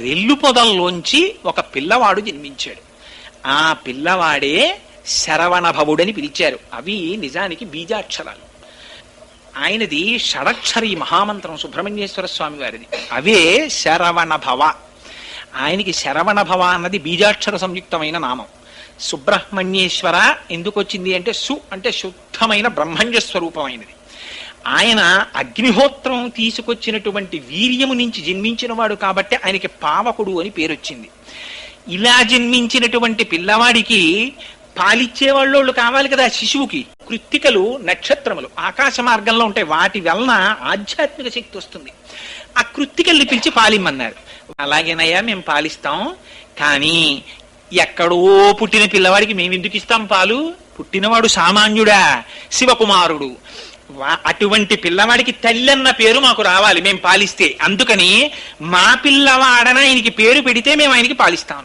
రెల్లు పొదల్లోంచి ఒక పిల్లవాడు జన్మించాడు. ఆ పిల్లవాడే శరవణభవుడని పిలిచారు. అవి నిజానికి బీజాక్షరాలు. ఆయనది షడక్షరి మహామంత్రం సుబ్రహ్మణ్యేశ్వర స్వామి వారిది. అవే శరవణభవ. ఆయనకి శరవణభవ అన్నది బీజాక్షర సంయుక్తమైన నామం. సుబ్రహ్మణ్యేశ్వర ఎందుకు వచ్చింది అంటే సు అంటే శుద్ధమైన బ్రహ్మణ్య స్వరూపమైనది. ఆయన అగ్నిహోత్రం తీసుకొచ్చినటువంటి వీర్యము నుంచి జన్మించిన వాడు కాబట్టి ఆయనకి పావకుడు అని పేరొచ్చింది. ఇలా జన్మించినటువంటి పిల్లవాడికి పాలిచ్చేవాళ్ళు కావాలి కదా శిశువుకి. కృత్తికలు నక్షత్రములు ఆకాశ మార్గంలో ఉంటాయి, వాటి వలన ఆధ్యాత్మిక శక్తి వస్తుంది. ఆ కృత్తికల్ని పిలిచి పాలిమ్మన్నారు. అలాగేనయ్యా మేము పాలిస్తాం, కానీ ఎక్కడో పుట్టిన పిల్లవాడికి మేము ఎందుకు ఇస్తాం పాలు? పుట్టినవాడు సామాన్యుడా, శివకుమారుడు. అటువంటి పిల్లవాడికి తల్లి అన్న పేరు మాకు రావాలి మేము పాలిస్తే. అందుకని మా పిల్లవాడన ఆయనకి పేరు పెడితే మేము ఆయనకి పాలిస్తాం.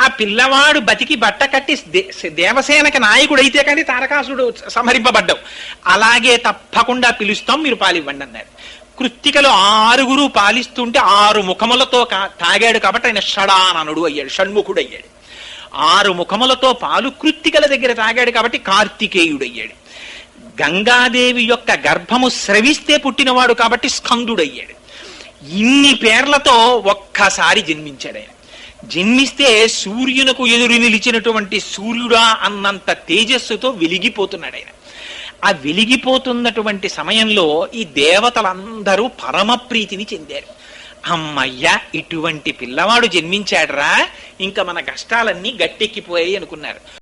ఆ పిల్లవాడు బతికి బట్ట కట్టి దేవసేనకి నాయకుడైతే కానీ తారకాసుడు సంహరింపబడ్డావు. అలాగే తప్పకుండా పిలుస్తాం, మీరు పాలివ్వండి అన్నారు. కృత్తికలు 6 పాలిస్తుంటే 6 ముఖములతో తాగాడు కాబట్టి ఆయన షడాననుడు అయ్యాడు, షణ్ముఖుడు అయ్యాడు. 6 ముఖములతో పాలు కృత్తికల దగ్గర తాగాడు కాబట్టి కార్తికేయుడు అయ్యాడు. గంగాదేవి యొక్క గర్భము స్రవిస్తే పుట్టినవాడు కాబట్టి స్కందుడయ్యాడు. ఇన్ని పేర్లతో ఒక్కసారి జన్మించాడు ఆయన. జన్మిస్తే సూర్యునకు ఎదురు నిలిచినటువంటి సూర్యుడా అన్నంత తేజస్సుతో వెలిగిపోతున్నాడు ఆయన. ఆ వెలిగిపోతున్నటువంటి సమయంలో ఈ దేవతలందరూ పరమ ప్రీతిని చెందారు. అమ్మయ్య, ఇటువంటి పిల్లవాడు జన్మించాడురా, ఇంకా మన కష్టాలన్నీ గట్టెక్కిపోయాయి అనుకున్నారు.